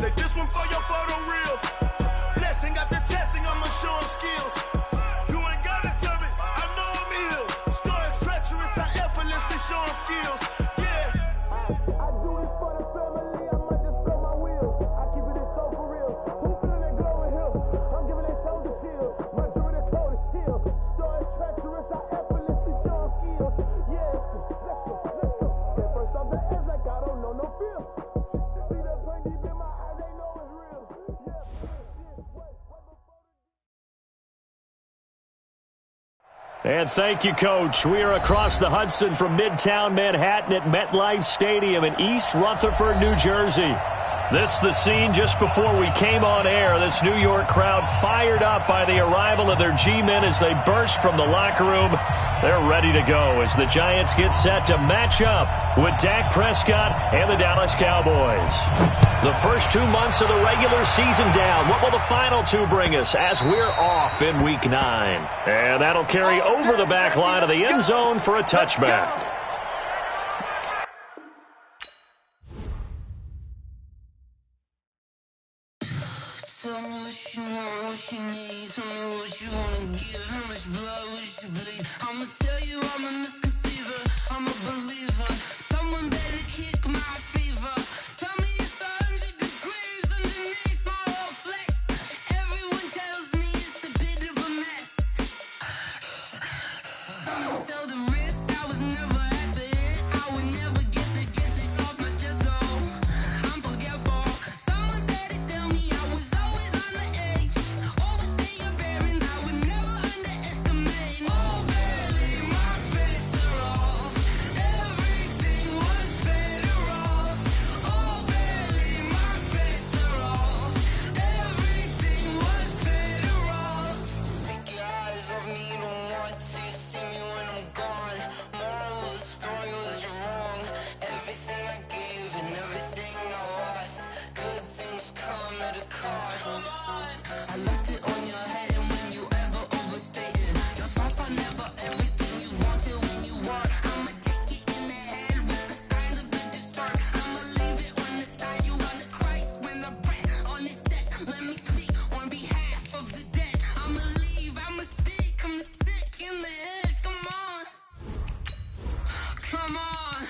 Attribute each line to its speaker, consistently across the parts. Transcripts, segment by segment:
Speaker 1: Say this one for your photo reel. Blessing after testing, I'ma show them skills. You ain't gotta tell me, I know I'm ill. Stories treacherous, I effortlessly show them skills. Yeah. I do this for the family, I might just blow my wheel. I keep it so for real. Who feeling that glowing hill? I'm giving it soldier chills. My jewelry the coldest chill. Stories treacherous, I effortlessly show them skills. Yeah. Let's go. Get first off the edge like I don't know no feel. See the pain deep in my eyes, they know it's real.
Speaker 2: And thank you, Coach. We are across the Hudson from Midtown Manhattan at MetLife Stadium in East Rutherford, New Jersey. This the scene just before we came on air. This New York crowd fired up by the arrival of their G-men as they burst from the locker room. They're ready to go as the Giants get set to match up with Dak Prescott and the Dallas Cowboys. The first 2 months of the regular season down. What will the final two bring us as we're off in Week 9? And that'll carry over the back line of the end zone for a touchback.
Speaker 3: Tell me what you want, what you need. Tell me what you wanna give. How much blood would you bleed? I'ma tell you I'm a misconceiver. I'm a believer. Someone better kick my fever. Tell me it's 100 degrees underneath my whole flesh. Everyone tells me it's a bit of a mess. I'ma tell the risk I was never at the end. I would never get it off my chest though. I'm forgetful. Someone better tell me I was always on the edge. Overstay your bearings, I would never underestimate. Oh, barely, my bets are off. Everything was better off. Oh, barely, my bets are off. Everything was better off. Take your eyes off me, don't want to see me when I'm gone. Moral of the story was you're wrong. Everything I gave and everything I lost. Good things come at a cost. I left it on your head, and when you ever overstated, your thoughts are never everything you wanted when you want. I'ma take it in the head with the signs of the distort. I'ma leave it on the side. You on the Christ when the breath on this set. Let me speak on behalf of the dead. I'ma leave, I'ma speak. I'm the sick in the head. Come on. Come on.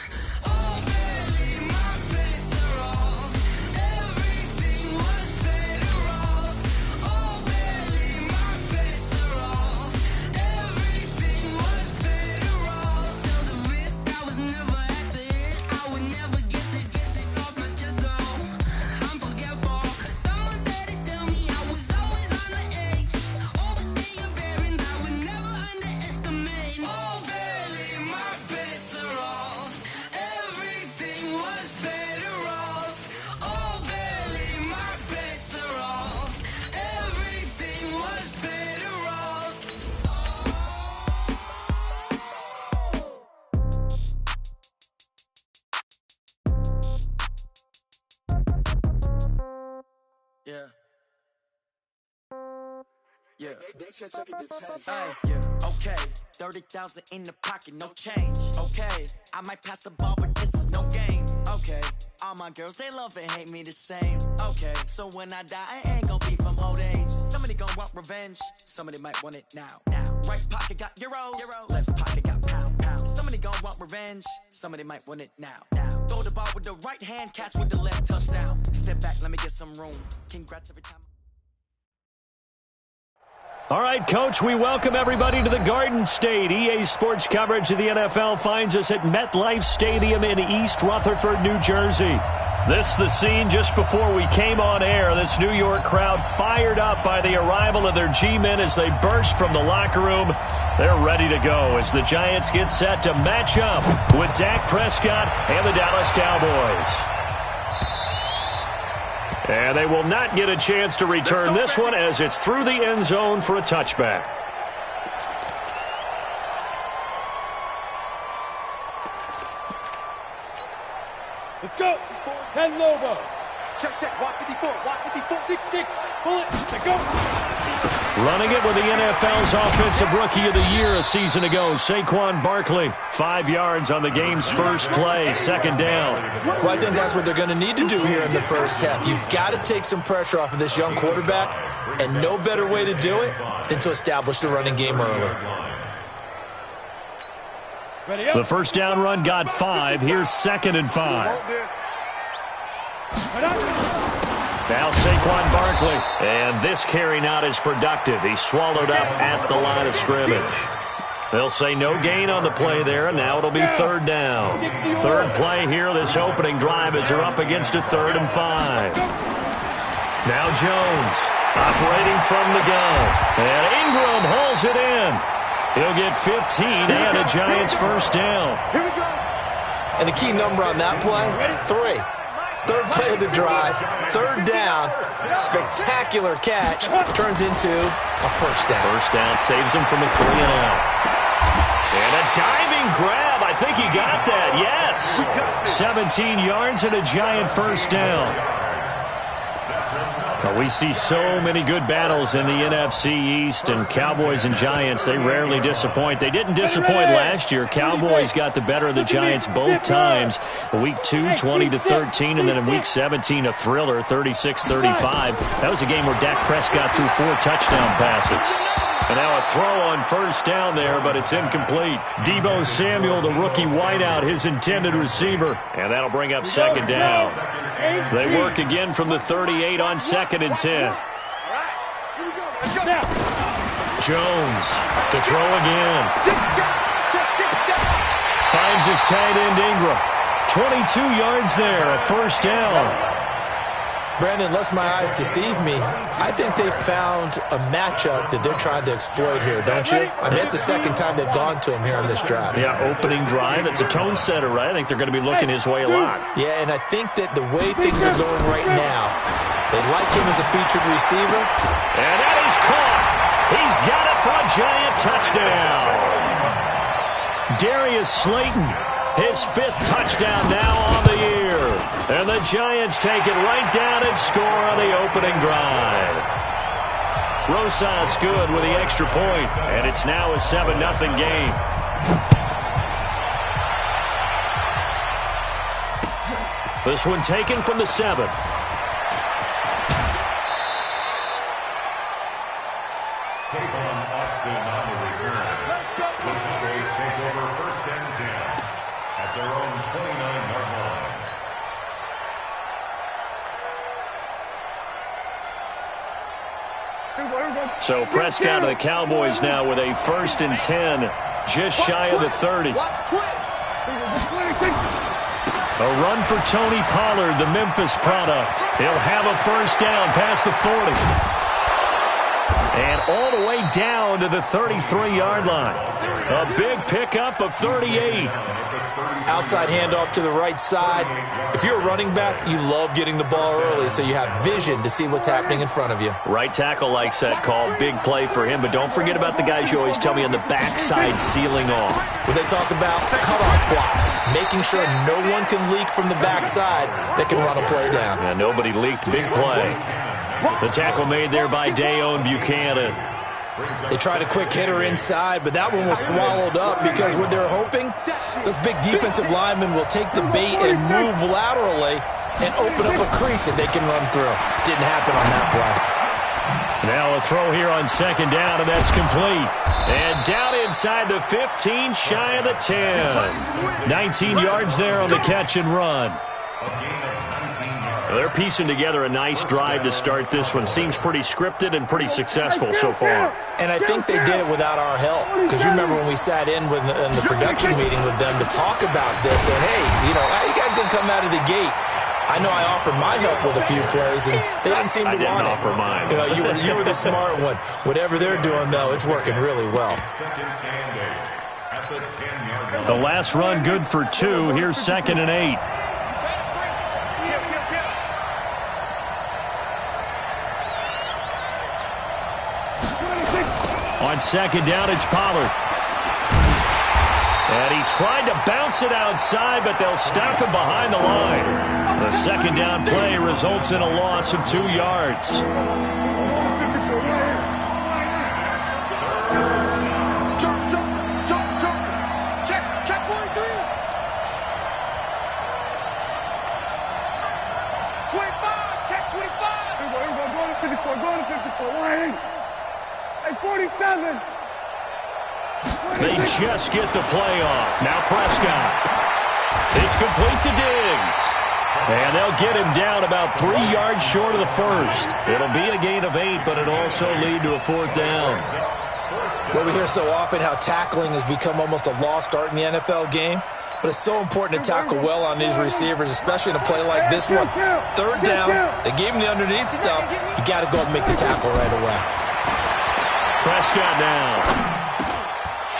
Speaker 3: Oh, barely, my bets are off. Everything was better off. Oh, barely, my bets are off. Everything was better off. Tell the risk I was never at the end. I would never get it off my chest though. I'm forgetful. Someone better tell me I was always on the edge. Overstay your bearings, I would never underestimate. Oh, barely, my bets are off. Everything was better off. Oh, barely, my bets are off. Everything was better off.
Speaker 4: Yeah. Yeah. Hey, yeah. Okay. 30,000 in the pocket, no change. Okay. I might pass the ball, but this is no game. Okay. All my girls, they love and hate me the same. Okay. So when I die, I ain't gonna be from old age. Somebody gonna want revenge. Somebody might want it now. Right pocket got euros. Left pocket got pounds. Somebody gonna want revenge. Somebody might want it now. Throw the ball with the right hand, catch with the left, touchdown. Step back, let me get some room. Congrats every time.
Speaker 2: All right, Coach, we welcome everybody to the Garden State. EA Sports coverage of the NFL finds us at MetLife Stadium in East Rutherford, New Jersey. This the scene just before we came on air. This New York crowd fired up by the arrival of their G-men as they burst from the locker room. They're ready to go as the Giants get set to match up with Dak Prescott and the Dallas Cowboys. And they will not get a chance to return this one as it's through the end zone for a touchback.
Speaker 5: Let's go. 10 Lobo.
Speaker 2: Running it with the NFL's Offensive Rookie of the Year a season ago, Saquon Barkley. 5 yards on the game's first play, second down.
Speaker 5: Well, I think that's what they're going to need to do here in the first half. You've got to take some pressure off of this young quarterback, and no better way to do it than to establish the running game early.
Speaker 2: The first down run got 5. Here's 2nd and 5. Now Saquon Barkley. And this carry not as productive. He swallowed up at the line of scrimmage. They'll say no gain on the play there, and now it'll be 3rd down. Third play here, this opening drive as they're up against a 3rd and 5. Now Jones operating from the gun. And Ingram hauls it in. He'll get 15 and a Giants first down.
Speaker 5: And the key number on that play, 3. Third play of the drive, 3rd down, spectacular catch, turns into a first down.
Speaker 2: First down saves him from a 3-and-out. And a diving grab. I think he got that, yes. 17 yards and a Giant first down. Well, we see so many good battles in the NFC East, and Cowboys and Giants, they rarely disappoint. They didn't disappoint last year. Cowboys got the better of the Giants both times. Week 2, 20-13, and then in Week 17, a thriller, 36-35. That was a game where Dak Prescott threw 4 touchdown passes. And now a throw on first down there, but it's incomplete. Deebo Samuel, the rookie wideout, his intended receiver. And that'll bring up 2nd down. They work again from the 38 on 2nd and 10. Jones to throw again. Finds his tight end Ingram. 22 yards there, a first down.
Speaker 5: Brandon, lest my eyes deceive me, I think they found a matchup that they're trying to exploit here, don't you? I mean, it's the 2nd time they've gone to him here on this drive.
Speaker 2: Yeah, opening drive. It's a tone setter, right? I think they're going to be looking his way a lot.
Speaker 5: Yeah, and I think that the way things are going right now, they like him as a featured receiver.
Speaker 2: And that is caught. He's got it for a Giant touchdown. Darius Slayton, his 5th touchdown now on the year. And the Giants take it right down and score on the opening drive. Rosas good with the extra point, and it's now a 7-0 game. This one taken from the 7.
Speaker 6: Take on Austin on the return. The Cowboys take over 1st and 10 at their own 29-yard line.
Speaker 2: So Prescott of the Cowboys now with a 1st and 10, just shy of the 30. A run for Tony Pollard, the Memphis product. He'll have a first down past the 40. And all the way down to the 33-yard line. A big pickup of 38.
Speaker 5: Outside handoff to the right side. If you're a running back, you love getting the ball early so you have vision to see what's happening in front of you.
Speaker 2: Right tackle likes that call. Big play for him. But don't forget about the guys you always tell me on the backside sealing off.
Speaker 5: When they talk about cutoff blocks, making sure no one can leak from the backside that can run a play down.
Speaker 2: Yeah, nobody leaked. Big play. The tackle made there by Dayon Buchanan.
Speaker 5: They tried a quick hitter inside, but that one was swallowed up because what they're hoping, those big defensive linemen will take the bait and move laterally and open up a crease that they can run through. Didn't happen on that play.
Speaker 2: Now a throw here on 2nd down, and that's complete. And down inside the 15, shy of the 10. 19 yards there on the catch and run. They're piecing together a nice drive to start this one. Seems pretty scripted and pretty successful so far.
Speaker 5: And I think they did it without our help. Because you remember when we sat in the production meeting with them to talk about this. And, hey, you know, how you guys going to come out of the gate? I know I offered my help with a few plays, and they didn't seem to want it.
Speaker 2: I didn't offer mine.
Speaker 5: You know, you were the smart one. Whatever they're doing, though, it's working really well.
Speaker 2: The last run good for 2. Here's 2nd and 8. On 2nd down, it's Pollard. And he tried to bounce it outside, but they'll stop him behind the line. The A second down play results in a loss of 2 yards.
Speaker 7: Check 43. 25. Check 25. Go to 54. Go to 54. Hey, 47.
Speaker 2: They just get the play off. Now Prescott. It's complete to Diggs. And they'll get him down about 3 yards short of the first. It'll be a gain of 8, but it'll also lead to a 4th down.
Speaker 5: Well, we hear so often how tackling has become almost a lost art in the NFL game. But it's so important to tackle well on these receivers, especially in a play like this one. 3rd down, they gave him the underneath stuff. You got to go and make the tackle right away.
Speaker 2: Prescott now.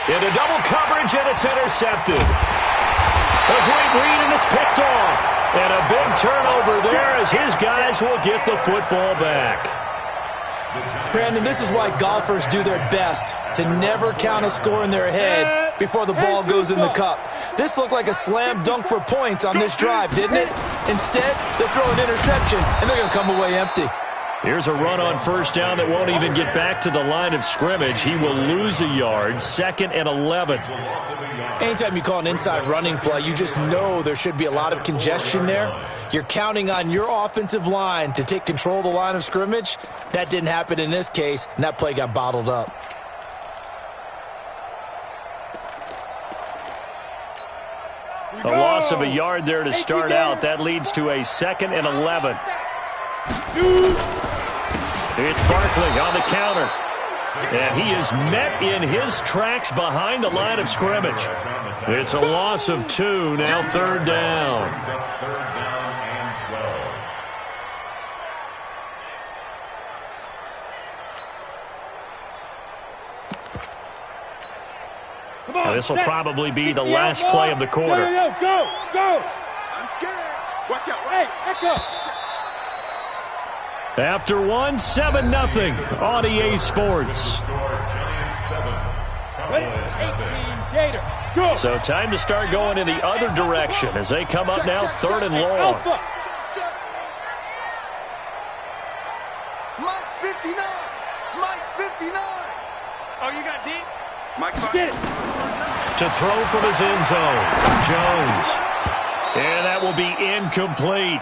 Speaker 2: Into double coverage, and it's intercepted. A great read, and it's picked off. And a big turnover there as his guys will get the football back.
Speaker 5: Brandon, this is why golfers do their best to never count a score in their head before the ball goes in the cup. This looked like a slam dunk for points on this drive, didn't it? Instead, they'll throw an interception, and they're going to come away empty.
Speaker 2: Here's a run on 1st down that won't even get back to the line of scrimmage. He will lose a yard, 2nd and 11.
Speaker 5: Anytime you call an inside running play, you just know there should be a lot of congestion there. You're counting on your offensive line to take control of the line of scrimmage. That didn't happen in this case, and that play got bottled up.
Speaker 2: A loss of a yard there to start out. That leads to a 2nd and 11. It's Barkley on the counter. And he is met in his tracks behind the line of scrimmage. It's a loss of 2, now 3rd down. This will probably be the last play of the quarter.
Speaker 7: Go. I'm scared. Watch out. Hey, echo.
Speaker 2: After 1, 7-0 on EA Sports. So time to start going in the other direction as they come up now 3rd and long.
Speaker 7: Mike's 59. Mike's 59. Oh, you got deep? Mike's get it.
Speaker 2: To throw from his end zone, Jones. And that will be incomplete.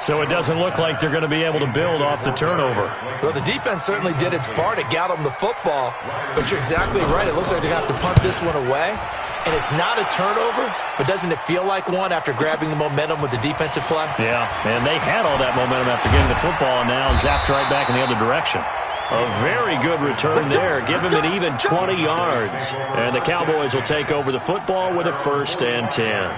Speaker 2: So it doesn't look like they're going to be able to build off the turnover.
Speaker 5: Well, the defense certainly did its part to get them the football. But you're exactly right. It looks like they're going to have to punt this one away. And it's not a turnover, but doesn't it feel like one after grabbing the momentum with the defensive play?
Speaker 2: Yeah, and they had all that momentum after getting the football, and now zapped right back in the other direction. A very good return there. Give him an even 20 yards. And the Cowboys will take over the football with a 1st and 10.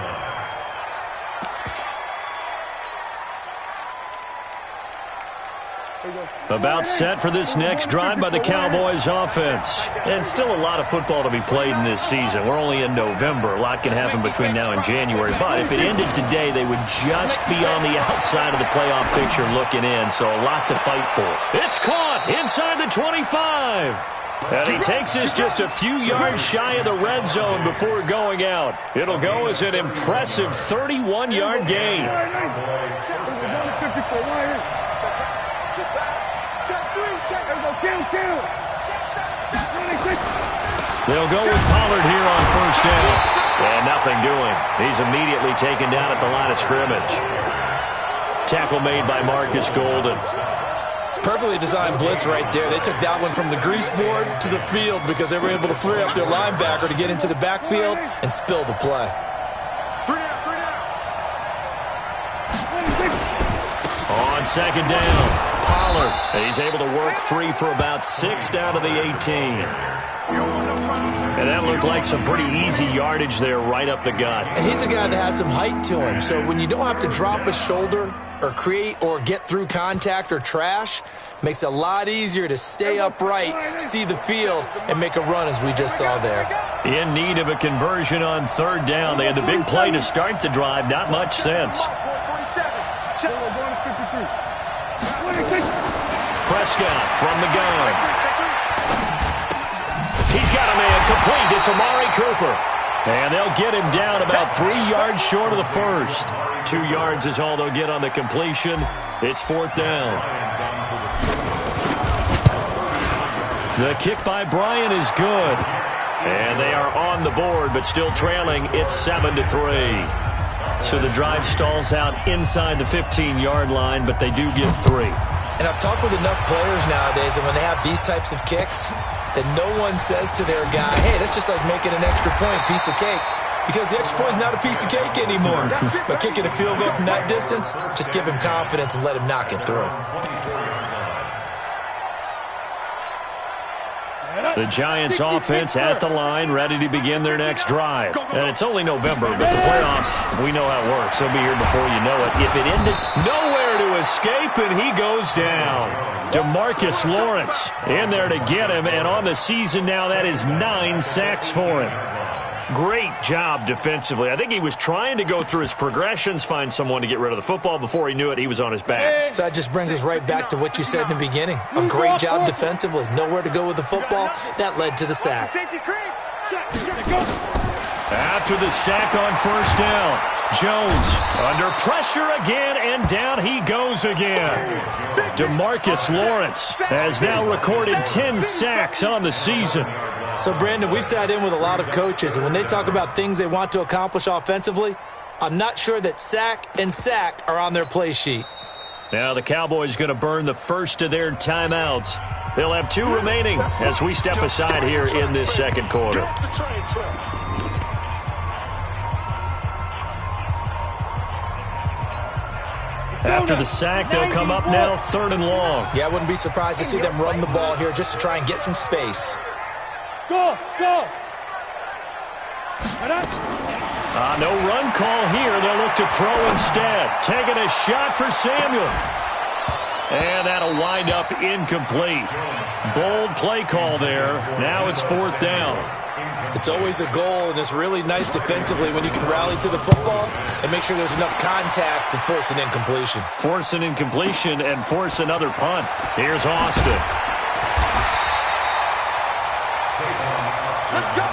Speaker 2: About set for this next drive by the Cowboys offense. And still a lot of football to be played in this season. We're only in November. A lot can happen between now and January. But if it ended today, they would just be on the outside of the playoff picture looking in. So a lot to fight for. It's caught inside the 25. And he takes this just a few yards shy of the red zone before going out. It'll go as an impressive 31-yard gain. They'll go with Pollard here on 1st down. And nothing doing. He's immediately taken down at the line of scrimmage. Tackle made by Marcus Golden.
Speaker 5: Perfectly designed blitz right there. They took that one from the grease board to the field because they were able to free up their linebacker to get into the backfield and spill the play.
Speaker 2: On 2nd down, Pollard. He's able to work free for about 6 down to the 18. And that looked like some pretty easy yardage there right up the gut.
Speaker 5: And he's a guy that has some height to him. So when you don't have to drop a shoulder or create or get through contact or trash, makes it a lot easier to stay upright, see the field, and make a run as we just saw there.
Speaker 2: In need of a conversion on 3rd down. They had the big play to start the drive. Not much sense. Prescott from the gun. He's got a man complete. It's Amari Cooper. And they'll get him down about 3 yards short of the first. 2 yards is all they'll get on the completion. It's 4th down. The kick by Bryant is good. And they are on the board, but still trailing. It's 7-3. So the drive stalls out inside the 15-yard line, but they do get 3.
Speaker 5: And I've talked with enough players nowadays, and when they have these types of kicks, that no one says to their guy, hey, that's just like making an extra point, piece of cake. Because the extra point is not a piece of cake anymore. But kicking a field goal from that distance, just give him confidence and let him knock it through.
Speaker 2: The Giants offense at the line, ready to begin their next drive. And it's only November, but the playoffs, we know how it works. They'll be here before you know it. If it ended, nowhere to escape, and he goes down. DeMarcus Lawrence in there to get him, and on the season now, that is 9 sacks for him. Great job defensively. I think he was trying to go through his progressions, find someone to get rid of the football. Before he knew it, he was on his back.
Speaker 5: So that just brings us right back to what you said in the beginning. A great job defensively. Nowhere to go with the football. That led to the sack.
Speaker 2: After the sack on 1st down, Jones under pressure again, and down he goes again. DeMarcus Lawrence has now recorded 10 sacks on the season.
Speaker 5: So, Brandon, we've sat in with a lot of coaches, and when they talk about things they want to accomplish offensively, I'm not sure that sack and sack are on their play sheet.
Speaker 2: Now the Cowboys going to burn the first of their timeouts. They'll have 2 remaining as we step aside here in this second quarter. After the sack, they'll come up now 3rd and long.
Speaker 5: Yeah, I wouldn't be surprised to see them run the ball here just to try and get some space.
Speaker 7: Go!
Speaker 2: No run call here. They'll look to throw instead. Taking a shot for Samuel. And that'll wind up incomplete. Bold play call there. Now it's 4th down.
Speaker 5: It's always a goal, and it's really nice defensively when you can rally to the football and make sure there's enough contact to force an incompletion.
Speaker 2: Force an incompletion and force another punt. Here's Austin.
Speaker 7: Let's go!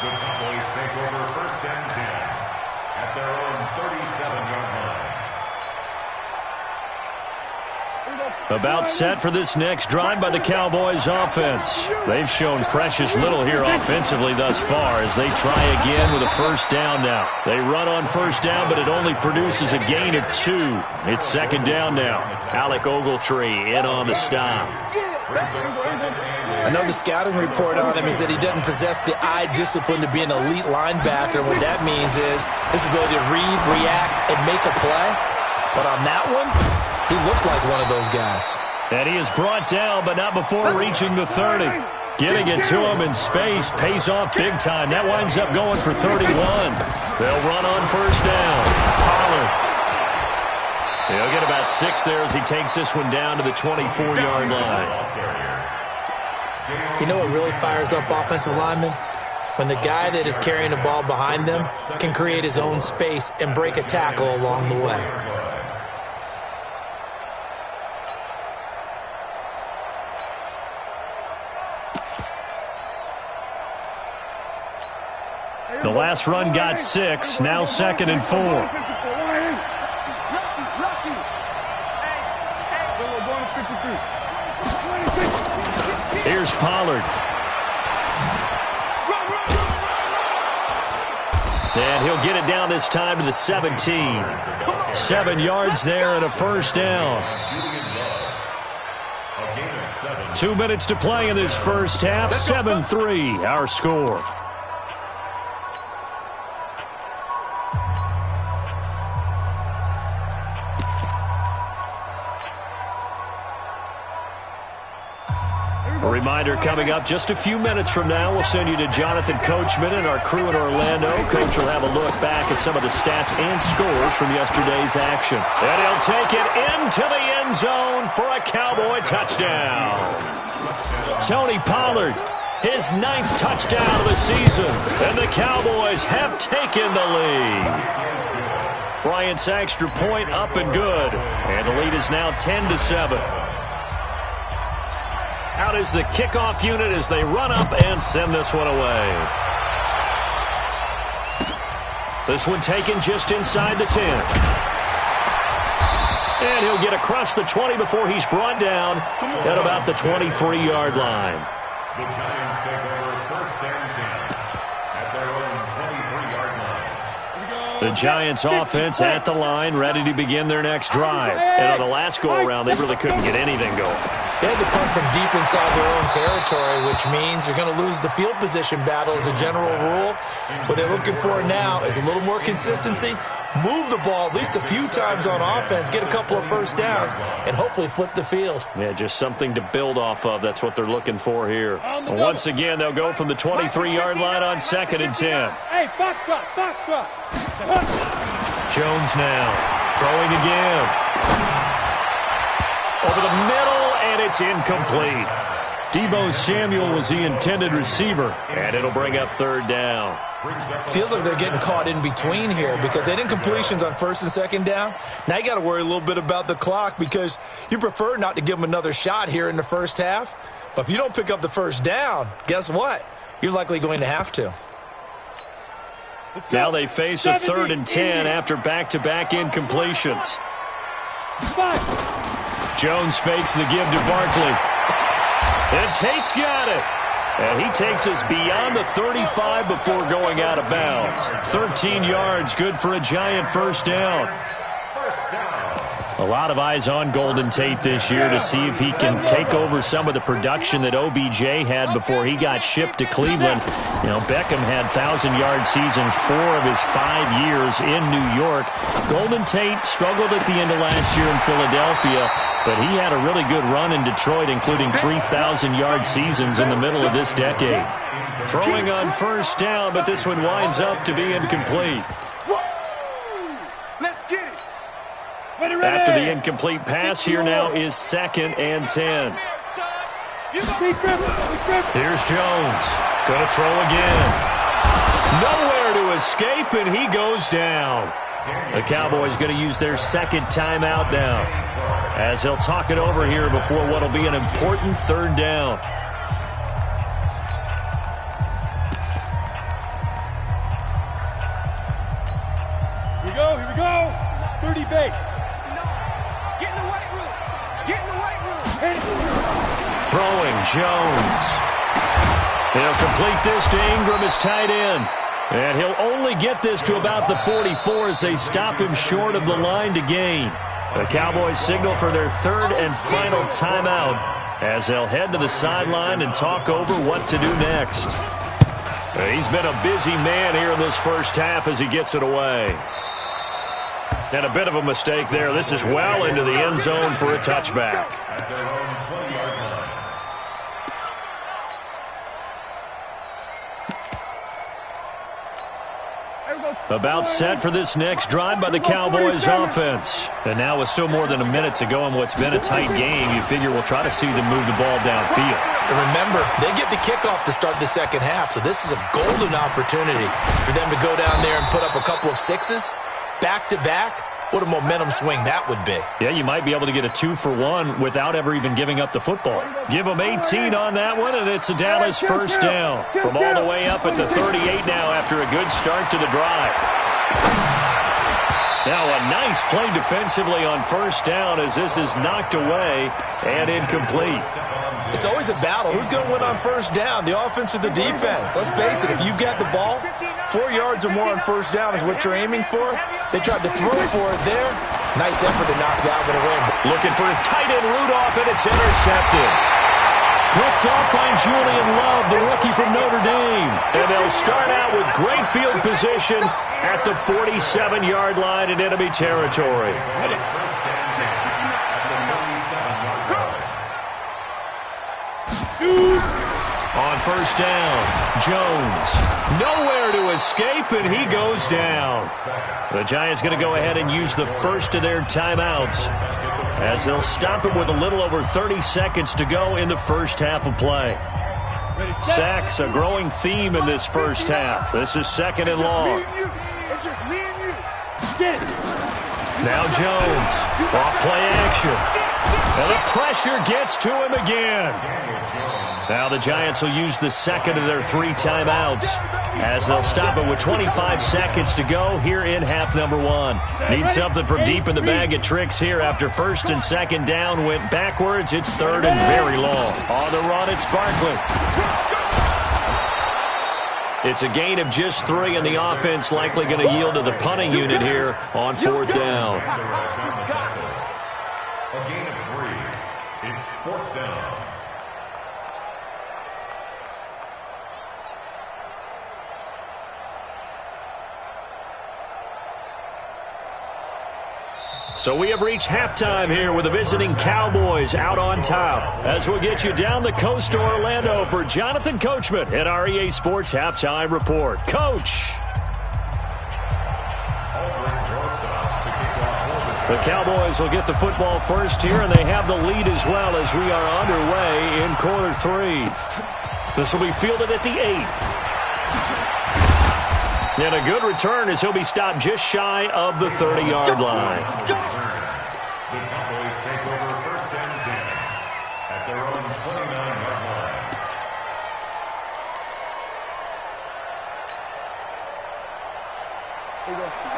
Speaker 6: The Cowboys take over 1st and 10 at their own 37-yard line.
Speaker 2: About set for this next drive by the Cowboys offense. They've shown precious little here offensively thus far as they try again with a 1st down now. They run on 1st down, but it only produces a gain of 2. It's 2nd down now. Alec Ogletree in on the stop.
Speaker 5: I know the scouting report on him is that he doesn't possess the eye discipline to be an elite linebacker. What that means is his ability to read, react, and make a play. But on that one, he looked like one of those guys.
Speaker 2: And he is brought down, but not before reaching the 30. Getting it to him in space pays off big time. That winds up going for 31. They'll run on 1st down. Pollard. He'll get about 6 there as he takes this one down to the 24-yard line.
Speaker 5: You know what really fires up offensive linemen? When the guy that is carrying the ball behind them can create his own space and break a tackle along the way.
Speaker 2: The last run got 6, now 2nd and 4. Here's Pollard. And he'll get it down this time to the 17. 7 yards there and a 1st down. 2 minutes to play in this first half. 7-3 our score. A reminder coming up just a few minutes from now, we'll send you to Jonathan Coachman and our crew in Orlando. Coach will have a look back at some of the stats and scores from yesterday's action. And he'll take it into the end zone for a Cowboy touchdown. Tony Pollard, his 9th touchdown of the season, and the Cowboys have taken the lead. Bryant's extra point up and good, and the lead is now 10-7. Out is the kickoff unit as they run up and send this one away. This one taken just inside the 10. And he'll get across the 20 before he's brought down at about the 23-yard line.
Speaker 6: The Giants take over first and 10 at their own 23-yard line.
Speaker 2: The Giants offense at the line, ready to begin their next drive. And on the last go-around, they really couldn't get anything going.
Speaker 5: They had to punt from deep inside their own territory, which means you're going to lose the field position battle as a general rule. What they're looking for now is a little more consistency, move the ball at least a few times on offense, get a couple of first downs, and hopefully flip the field.
Speaker 2: Yeah, just something to build off of. That's what they're looking for here. Once again, they'll go from the 23-yard line on 2nd and 10.
Speaker 7: Hey, foxtrot, foxtrot.
Speaker 2: Jones now, throwing again. Over the middle, and it's incomplete. Deebo Samuel was the intended receiver, and it'll bring up 3rd down.
Speaker 5: Feels like they're getting caught in between here because they didn't completions on 1st and 2nd down. Now you got to worry a little bit about the clock because you prefer not to give them another shot here in the first half. But if you don't pick up the 1st down, guess what? You're likely going to have to.
Speaker 2: Now they face a 3rd and 10 after back-to-back incompletions. Jones fakes the give to Barkley. And Tate's got it. And he takes us beyond the 35 before going out of bounds. 13 yards, good for a Giant first down. A lot of eyes on Golden Tate this year to see if he can take over some of the production that OBJ had before he got shipped to Cleveland. You know, Beckham had 1,000-yard seasons 4 of his 5 years in New York. Golden Tate struggled at the end of last year in Philadelphia, but he had a really good run in Detroit, including 3,000-yard seasons in the middle of this decade. Throwing on 1st down, but this one winds up to be incomplete. After the incomplete pass, here now is 2nd and 10. Here's Jones. Going to throw again. Nowhere to escape, and he goes down. The Cowboys going to use their 2nd timeout now, as they'll talk it over here before what will be an important 3rd down.
Speaker 7: Here we go. 30 base.
Speaker 2: Throwing, Jones. He'll complete this to Ingram as tight end. And he'll only get this to about the 44 as they stop him short of the line to gain. The Cowboys signal for their 3rd and final timeout as they'll head to the sideline and talk over what to do next. He's been a busy man here in this first half as he gets it away. And a bit of a mistake there. This is well into the end zone for a touchback. About set for this next drive by the Cowboys offense. And now with still more than a minute to go in what's been a tight game, you figure we'll try to see them move the ball downfield.
Speaker 5: And remember, they get the kickoff to start the 2nd half, so this is a golden opportunity for them to go down there and put up a couple of 6s back-to-back. What a momentum swing that would be.
Speaker 2: Yeah, you might be able to get a 2-for-1 without ever even giving up the football. Give them 18 on that one, and it's a Dallas first down. From all the way up at the 38 now after a good start to the drive. Now a nice play defensively on 1st down as this is knocked away and incomplete.
Speaker 5: It's always a battle. Who's going to win on 1st down, the offense or the defense? Let's face it, if you've got the ball, 4 yards or more on 1st down is what you're aiming for. They tried to throw for it there. Nice effort to knock that one away.
Speaker 2: Looking for his tight end Rudolph, and it's intercepted. Picked off by Julian Love, the rookie from Notre Dame. And they'll start out with great field position at the 47-yard line in enemy territory. On 1st down, Jones. Nowhere to escape, and he goes down. The Giants going to go ahead and use the first of their timeouts as they'll stop it with a little over 30 seconds to go in the first half of play. Sacks, a growing theme in this first half. This is 2nd and long.
Speaker 7: It's just me and you.
Speaker 2: Now Jones, off play action. And the pressure gets to him again. Now the Giants will use the 2nd of their 3 timeouts as they'll stop it with 25 seconds to go here in half number one. Need something from deep in the bag of tricks here after first and second down went backwards. It's third and very long. On the run, it's Barkley. It's a gain of just 3, and the offense likely going to yield to the punting unit here on fourth down.
Speaker 6: A gain of 3. It's fourth down.
Speaker 2: So we have reached halftime here with the visiting Cowboys out on top. As we'll get you down the coast to Orlando for Jonathan Coachman at our EA Sports Halftime Report. Coach! The Cowboys will get the football first here, and they have the lead as well as we are underway in quarter 3. This will be fielded at the 8. And a good return as he'll be stopped just shy of the 30-yard line.
Speaker 6: The Cowboys take over first and 10 at their own 29-yard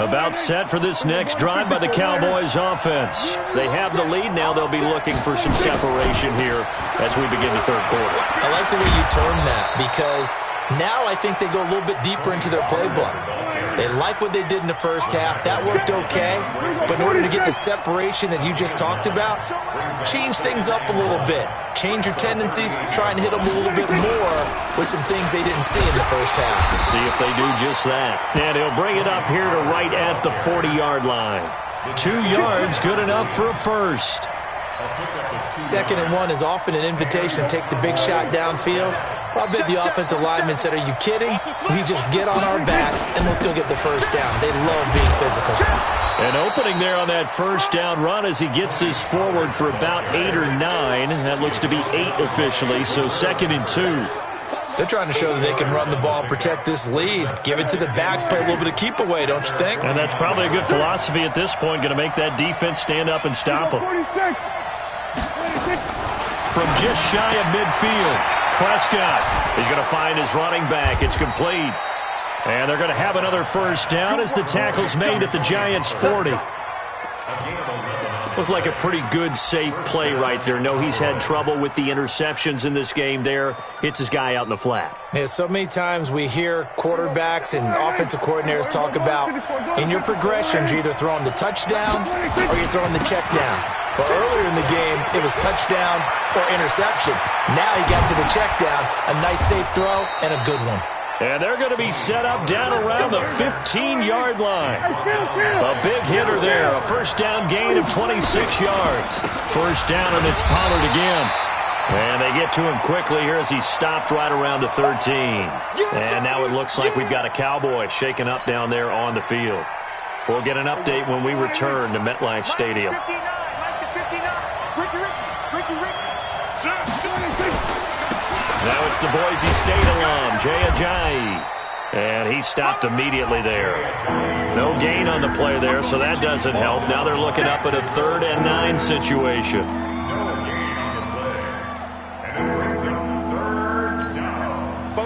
Speaker 6: line.
Speaker 2: About set for this next drive by the Cowboys offense. They have the lead. Now they'll be looking for some separation here as we begin the third quarter.
Speaker 5: I like the way you term that because now I think they go a little bit deeper into their playbook. They like what they did in the first half. That worked okay. But in order to get the separation that you just talked about, change things up a little bit. Change your tendencies. Try and hit them a little bit more with some things they didn't see in the first half.
Speaker 2: See if they do just that. And he'll bring it up here to right at the 40-yard line. 2 yards, good enough for a first.
Speaker 5: 2nd and 1 is often an invitation to take the big shot downfield. I bet the offensive lineman said, are you kidding? We just get on our backs and let's go get the first down. They love being physical.
Speaker 2: An opening there on that first down run as he gets his forward for about 8 or 9. That looks to be 8 officially, so 2nd and 2.
Speaker 5: They're trying to show that they can run the ball and protect this lead. Give it to the backs, play a little bit of keep away, don't you think?
Speaker 2: And that's probably a good philosophy at this point, going to make that defense stand up and stop them. From just shy of midfield, Prescott is going to find his running back. It's complete. And they're going to have another first down as the tackle's made at the Giants' 40. Looked like a pretty good, safe play right there. No, he's had trouble with the interceptions in this game there. Hits his guy out in the flat.
Speaker 5: Yeah, so many times we hear quarterbacks and offensive coordinators talk about in your progressions, you're either throwing the touchdown or you're throwing the check down. But earlier in the game, it was touchdown or interception. Now he got to the check down, a nice safe throw, and a good one.
Speaker 2: And they're going to be set up down around the 15-yard line. A big hitter there, a first down gain of 26 yards. First down, and it's Pollard again. And they get to him quickly here as he's stopped right around the 13. And now it looks like we've got a Cowboy shaken up down there on the field. We'll get an update when we return to MetLife Stadium. Now it's the Boise State alum, Jay Ajayi. And he stopped immediately there. No gain on the play there, so that doesn't help. Now they're looking up at a 3rd and 9 situation.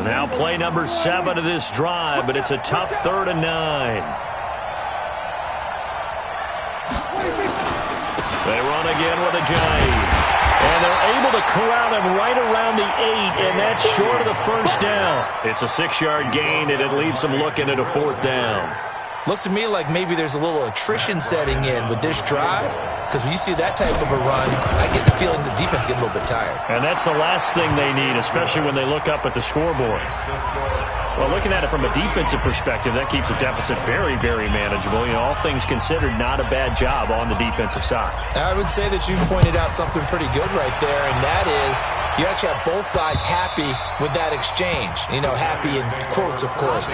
Speaker 2: Now play number 7 of this drive, but it's a tough 3rd and 9. They run again with Ajayi. And they're able to corral him right around the 8, and that's short of the first down. It's a 6-yard gain, and it leaves them looking at a 4th down.
Speaker 5: Looks to me like maybe there's a little attrition setting in with this drive, because when you see that type of a run, I get the feeling the defense getting a little bit tired.
Speaker 2: And that's the last thing they need, especially when they look up at the scoreboard. Well, looking at it from a defensive perspective, that keeps the deficit very, very manageable. You know, all things considered, not a bad job on the defensive side.
Speaker 5: I would say that you pointed out something pretty good right there, and that is you actually have both sides happy with that exchange. You know, happy in quotes, of course.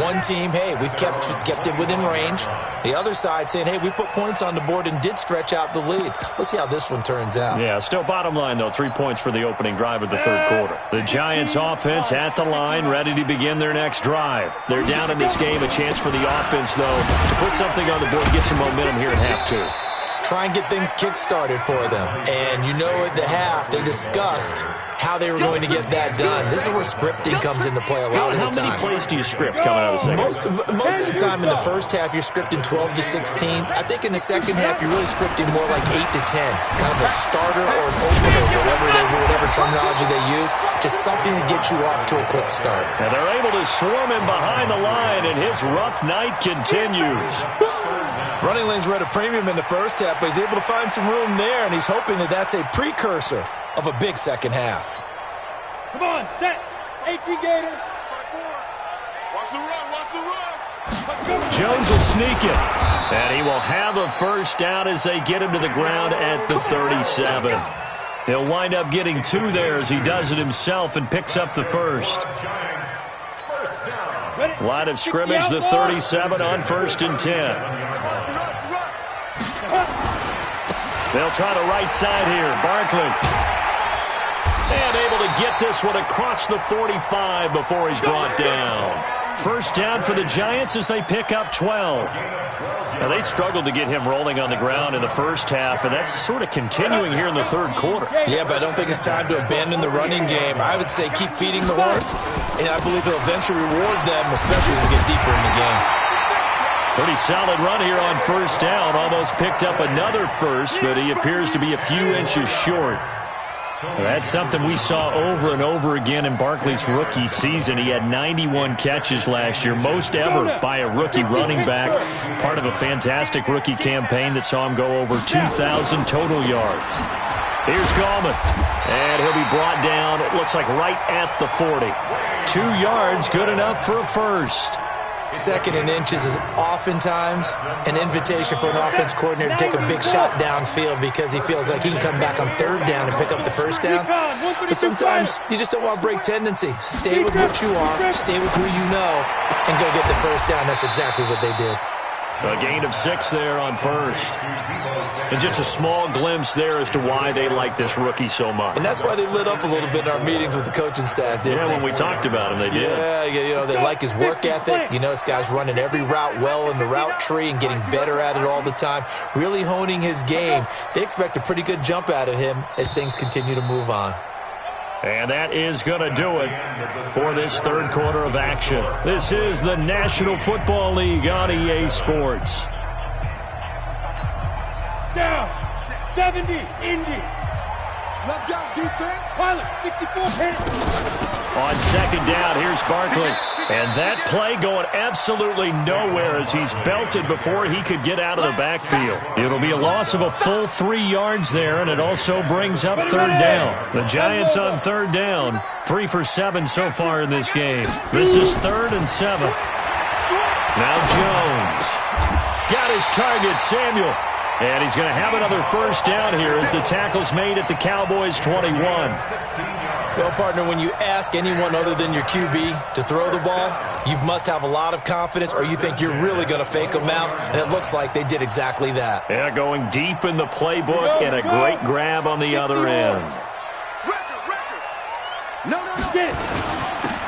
Speaker 5: One team, hey, we've kept it within range. The other side saying, hey, we put points on the board and did stretch out the lead. Let's see how this one turns out.
Speaker 2: Yeah, still bottom line, though, 3 points for the opening drive of the third quarter. The Giants offense at the line, ready to begin their next drive. They're down in this game. A chance for the offense, though, to put something on the board, get some momentum here in half 2.
Speaker 5: try and get things kick-started for them. And you know at the half, they discussed how they were going to get that done. This is where scripting comes into play a lot of the time.
Speaker 2: How many plays do you script coming out of the second?
Speaker 5: Most of the time in the first half, you're scripting 12 to 16. I think in the second half, you're really scripting more like 8 to 10. Kind of a starter or an opener, whatever terminology they use. Just something to get you off to a quick start.
Speaker 2: And they're able to swarm him behind the line, and his rough night continues.
Speaker 5: Running lanes were at a premium in the first half, but he's able to find some room there, and he's hoping that that's a precursor of a big second half.
Speaker 7: Come on, set. 18 Gator.
Speaker 1: Watch the run, watch the run.
Speaker 2: Jones will sneak it, and he will have a first down as they get him to the ground at the 37. He'll wind up getting 2 there as he does it himself and picks up the first. Line of scrimmage, the 37 on 1st and 10. They'll try the right side here. Barkley. And able to get this one across the 45 before he's brought down. First down for the Giants as they pick up 12. Now, they struggled to get him rolling on the ground in the first half, and that's sort of continuing here in the third quarter.
Speaker 5: Yeah, but I don't think it's time to abandon the running game. I would say keep feeding the horse, and I believe it'll eventually reward them, especially as we get deeper in the game.
Speaker 2: Pretty solid run here on first down. Almost picked up another first, but he appears to be a few inches short. That's something we saw over and over again in Barkley's rookie season. He had 91 catches last year, most ever by a rookie running back, part of a fantastic rookie campaign that saw him go over 2,000 total yards. Here's Gallman, and he'll be brought down, it looks like right at the 40. 2 yards, good enough for a first.
Speaker 5: Second and inches is oftentimes an invitation for an offense coordinator to take a big shot downfield because he feels like he can come back on third down and pick up the first down. But sometimes you just don't want to break tendency. Stay with what you are, stay with who you know, and go get the first down. That's exactly what they did.
Speaker 2: A gain of 6 there on first. And just a small glimpse there as to why they like this rookie so much.
Speaker 5: And that's why they lit up a little bit in our meetings with the coaching staff, didn't they?
Speaker 2: When we talked about him, they did.
Speaker 5: Yeah, you know, they like his work ethic. You know, this guy's running every route well in the route tree and getting better at it all the time, really honing his game. They expect a pretty good jump out of him as things continue to move on.
Speaker 2: And that is going to do it for this third quarter of action. This is the National Football League on EA Sports.
Speaker 7: Down. 70. Indy.
Speaker 1: Left out defense.
Speaker 7: Pilot. 64 hit.
Speaker 2: On second down, here's Barkley. And that play going absolutely nowhere as he's belted before he could get out of the backfield. It'll be a loss of a full 3 yards there, and it also brings up third down. The Giants on third down, 3 for 7 so far in this game. This is 3rd and 7. Now Jones. Got his target, Samuel. And he's going to have another first down here as the tackle's made at the Cowboys' 21.
Speaker 5: Well, partner, when you ask anyone other than your QB to throw the ball, you must have a lot of confidence or you think you're really going to fake them out, and it looks like they did exactly that.
Speaker 2: Yeah, going deep in the playbook and a great grab on the other end.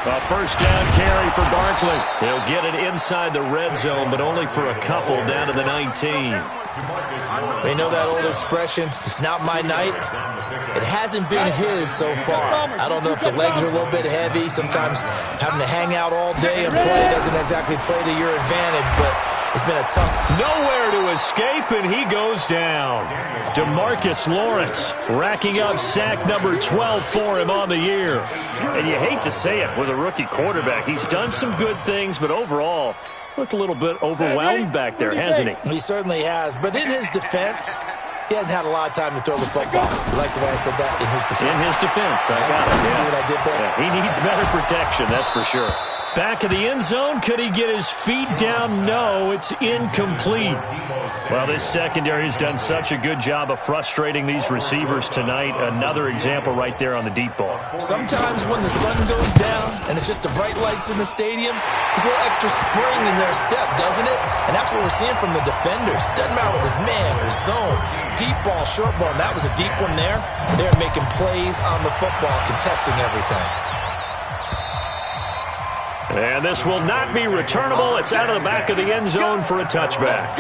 Speaker 2: A first down carry for Barkley. He'll get it inside the red zone, but only for a couple down to the 19.
Speaker 5: You know that old expression, it's not my night? It hasn't been his so far. I don't know if the legs are a little bit heavy. Sometimes having to hang out all day and play doesn't exactly play to your advantage, but it's been a tough...
Speaker 2: Nowhere to escape, and he goes down. DeMarcus Lawrence racking up sack number 12 for him on the year. And you hate to say it with a rookie quarterback. He's done some good things, but overall... looked a little bit overwhelmed back there, hasn't he?
Speaker 5: He certainly has. But in his defense, he hasn't had a lot of time to throw the football. You like the way I said that? In his defense.
Speaker 2: In his defense, I got it.
Speaker 5: See what I did there?
Speaker 2: Yeah, he needs better protection, that's for sure. Back of the end zone, could he get his feet down? No, it's incomplete. Well, this secondary has done such a good job of frustrating these receivers tonight. Another example right there on the deep ball.
Speaker 5: Sometimes when the sun goes down and it's just the bright lights in the stadium, there's a little extra spring in their step, doesn't it? And that's what we're seeing from the defenders. Doesn't matter whether it's man or zone, deep ball, short ball. And that was a deep one there. They're making plays on the football, contesting everything.
Speaker 2: And this will not be returnable. It's out of the back of the end zone for a touchback.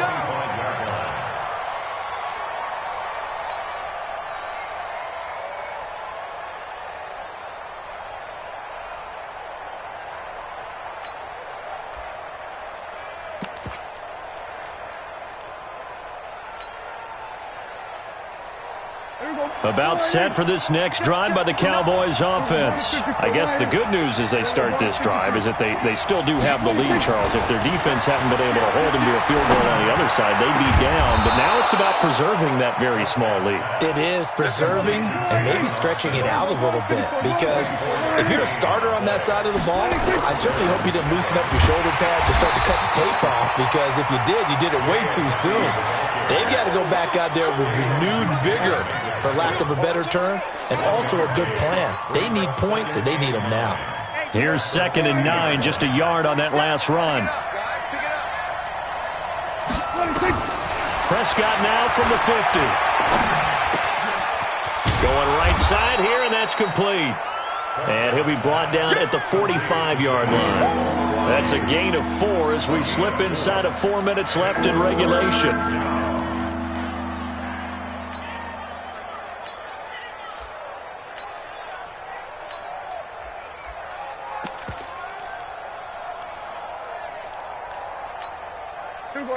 Speaker 2: About set for this next drive by the Cowboys offense. I guess the good news as they start this drive is that they still do have the lead, Charles. If their defense hadn't been able to hold them to a field goal on the other side, they'd be down. But now it's about preserving that very small lead.
Speaker 5: It is preserving and maybe stretching it out a little bit, because if you're a starter on that side of the ball, I certainly hope you didn't loosen up your shoulder pads or start to cut the tape off, because if you did it way too soon. They've got to go back out there with renewed vigor, for lack of a better term, and also a good plan. They need points, and they need them now.
Speaker 2: Here's 2nd and 9, just a yard on that last run. Prescott now from the 50. Going right side here, and that's complete. And he'll be brought down at the 45-yard line. That's a gain of 4 as we slip inside of 4 minutes left in regulation.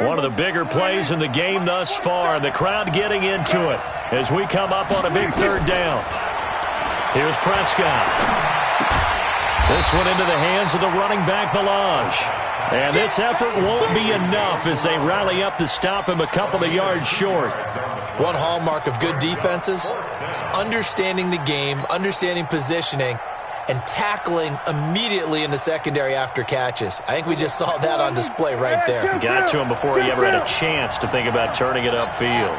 Speaker 2: One of the bigger plays in the game thus far. The crowd getting into it as we come up on a big 3rd down. Here's Prescott. This one into the hands of the running back, Balaj. And this effort won't be enough as they rally up to stop him a couple of yards short.
Speaker 5: One hallmark of good defenses is understanding the game, understanding positioning, and tackling immediately in the secondary after catches. I think we just saw that on display right there.
Speaker 2: Got to him before he ever had a chance to think about turning it upfield.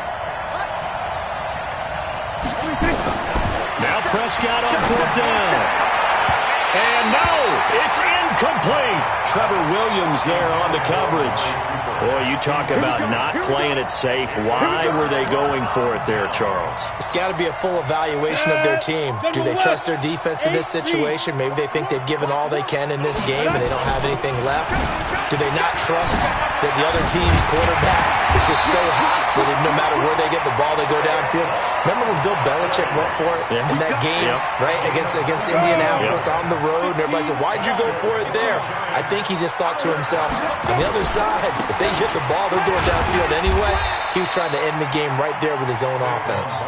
Speaker 2: Now Prescott on 4th down. And no, it's incomplete. Trevor Williams there on the coverage. Boy, you talk about not playing it safe. Why were they going for it there, Charles?
Speaker 5: It's got to be a full evaluation of their team. Do they trust their defense in this situation? Maybe they think they've given all they can in this game and they don't have anything left. Do they not trust that the other team's quarterback is just so hot that no matter where they get the ball, they go downfield? Remember when Bill Belichick went for it in that game, right, against Indianapolis on the road, and everybody said, why'd you go for it there? I think he just thought to himself, on the other side, if they hit the ball, they're going downfield anyway. He was trying to end the game right there with his own offense.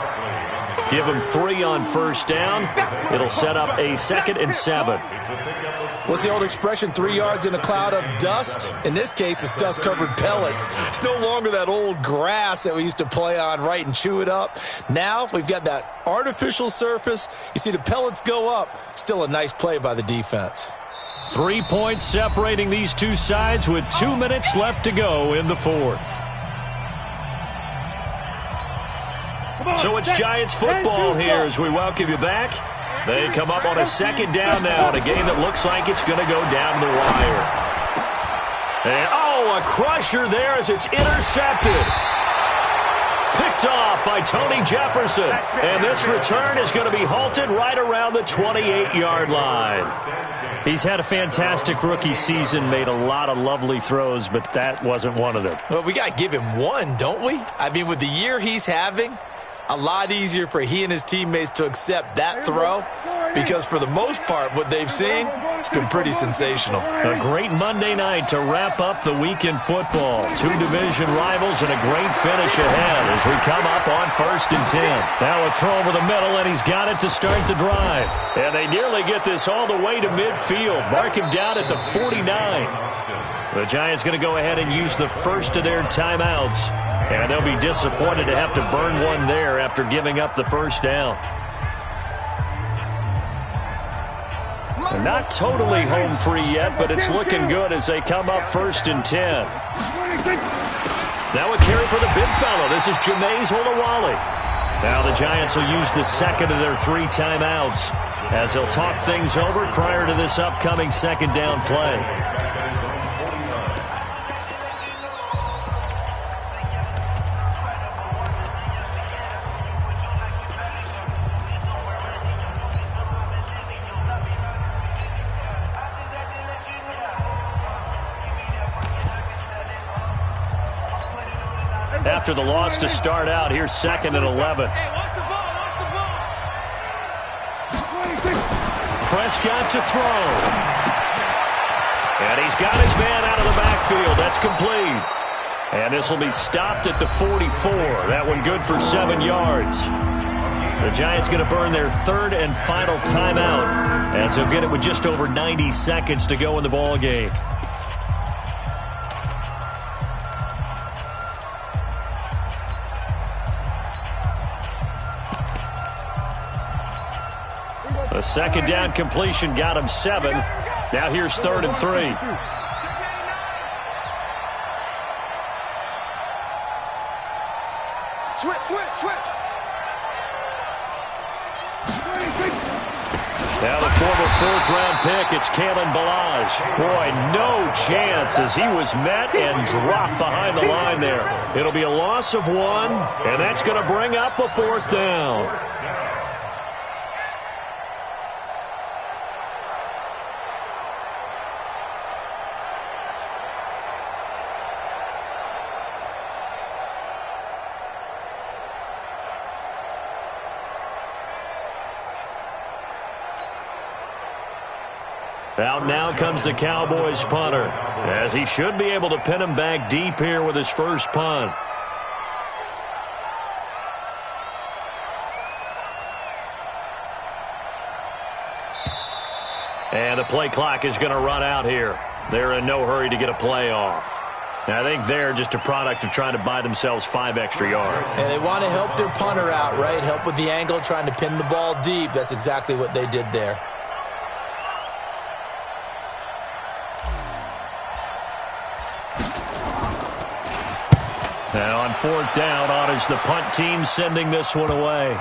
Speaker 2: Give him 3 on 1st down. It'll set up a 2nd and 7.
Speaker 5: What's the old expression, 3 yards in a cloud of dust? In this case, it's dust-covered pellets. It's no longer that old grass that we used to play on, right, and chew it up. Now we've got that artificial surface. You see the pellets go up. Still a nice play by the defense.
Speaker 2: 3 points separating these two sides with 2 minutes left to go in the 4th. So it's Giants football here as we welcome you back. They come up on a 2nd down now in a game that looks like it's going to go down the wire. And, a crusher there as it's intercepted. Picked off by Tony Jefferson. And this return is going to be halted right around the 28-yard line. He's had a fantastic rookie season, made a lot of lovely throws, but that wasn't one of them.
Speaker 5: Well, we got to give him one, don't we? I mean, with the year he's having, a lot easier for he and his teammates to accept that throw, because for the most part, what they've seen, it's been pretty sensational.
Speaker 2: A great Monday night to wrap up the weekend football. 2 division rivals and a great finish ahead as we come up on 1st and 10. Now a throw over the middle, and he's got it to start the drive. And they nearly get this all the way to midfield. Mark him down at the 49. The Giants going to go ahead and use the first of their timeouts. And they'll be disappointed to have to burn one there after giving up the 1st down. They're not totally home free yet, but it's looking good as they come up 1st and 10. Now a carry for the big fella. This is Jameis Olawale. Now the Giants will use the 2nd of their 3 timeouts as they'll talk things over prior to this upcoming 2nd down play. After the loss to start out, here's 2nd and 11. Prescott to throw. And he's got his man out of the backfield. That's complete. And this will be stopped at the 44. That one good for 7 yards. The Giants going to burn their third and final timeout as they'll get it with just over 90 seconds to go in the ball game. A second down completion got him 7. Now here's 3rd and 3.
Speaker 7: Switch.
Speaker 2: Now the former 4th-round pick, it's Kalen Ballage. Boy, no chance as he was met and dropped behind the line there. It'll be a loss of 1, and that's going to bring up a 4th down. Out now comes the Cowboys punter, as he should be able to pin him back deep here with his first punt. And the play clock is going to run out here. They're in no hurry to get a play off. Now, I think they're just a product of trying to buy themselves 5 extra yards.
Speaker 5: And they want to help their punter out, right? Help with the angle, trying to pin the ball deep. That's exactly what they did there.
Speaker 2: Now on 4th down, on is the punt team sending this one away.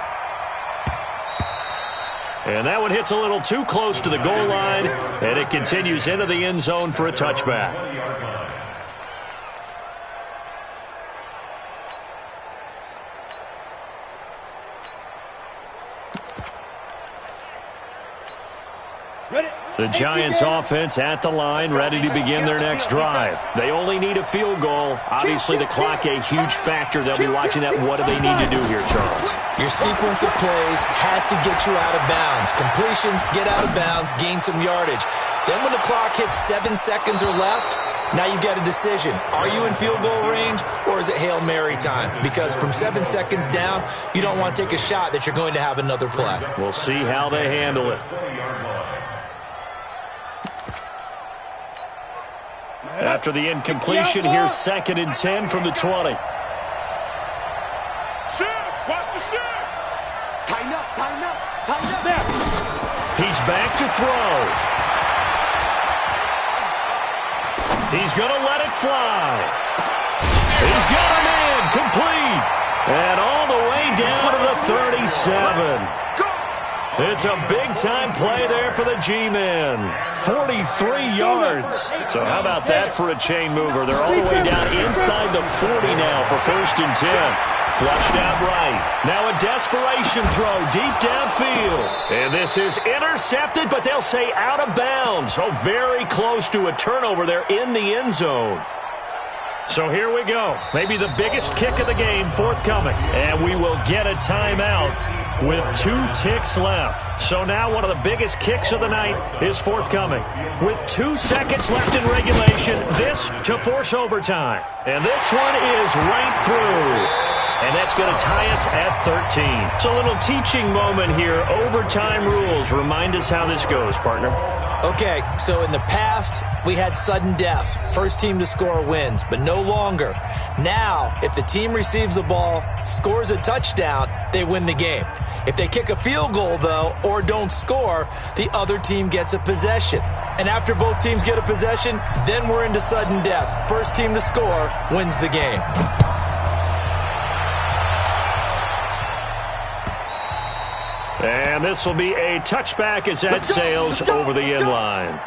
Speaker 2: And that one hits a little too close to the goal line, and it continues into the end zone for a touchback. The Giants offense at the line, ready to begin their next drive. They only need a field goal. Obviously, the clock a huge factor. They'll be watching that. What do they need to do here, Charles?
Speaker 5: Your sequence of plays has to get you out of bounds. Completions, get out of bounds, gain some yardage. Then when the clock hits 7 seconds or left, now you get a decision. Are you in field goal range, or is it Hail Mary time? Because from 7 seconds down, you don't want to take a shot that you're going to have another play.
Speaker 2: We'll see how they handle it. After the incompletion, here's 2nd and 10 from the 20.
Speaker 7: Watch the shift. Tighten up there.
Speaker 2: He's back to throw. He's going to let it fly. He's got him in, complete. And all the way down to the 37. It's a big-time play there for the G-men. 43 yards. So how about that for a chain mover? They're all the way down inside the 40 now for 1st and 10. Flushed out right. Now a desperation throw deep downfield. And this is intercepted, but they'll say out of bounds. So very close to a turnover there in the end zone. So here we go. Maybe the biggest kick of the game forthcoming. And we will get a timeout with 2 ticks left. So now one of the biggest kicks of the night is forthcoming. With 2 seconds left in regulation, this to force overtime. And this one is right through. And that's going to tie us at 13. It's a little teaching moment here. Overtime rules. Remind us how this goes, partner.
Speaker 5: Okay, so in the past, we had sudden death. First team to score wins, but no longer. Now, if the team receives the ball, scores a touchdown, they win the game. If they kick a field goal, though, or don't score, the other team gets a possession. And after both teams get a possession, then we're into sudden death. First team to score wins the game.
Speaker 2: And this will be a touchback as that sails over the end line.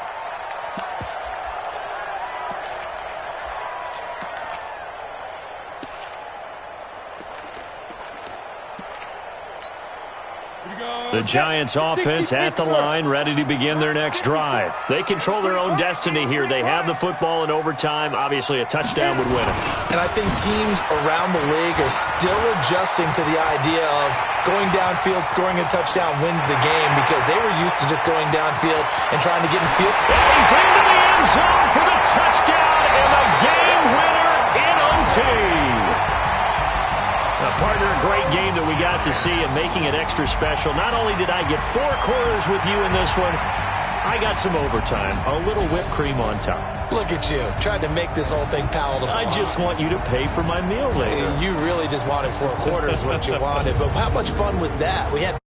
Speaker 2: The Giants offense at the line, ready to begin their next drive. They control their own destiny here. They have the football in overtime. Obviously, a touchdown would win it.
Speaker 5: And I think teams around the league are still adjusting to the idea of going downfield, scoring a touchdown wins the game, because they were used to just going downfield and trying to get in field.
Speaker 2: And he's into the end zone for the touchdown and the game winner in OT. Partner, a great game that we got to see and making it extra special. Not only did I get 4 quarters with you in this one, I got some overtime, a little whipped cream on top.
Speaker 5: Look at you, tried to make this whole thing palatable.
Speaker 2: I just want you to pay for my meal later.
Speaker 5: You really just wanted 4 quarters, what you wanted. But how much fun was that? We had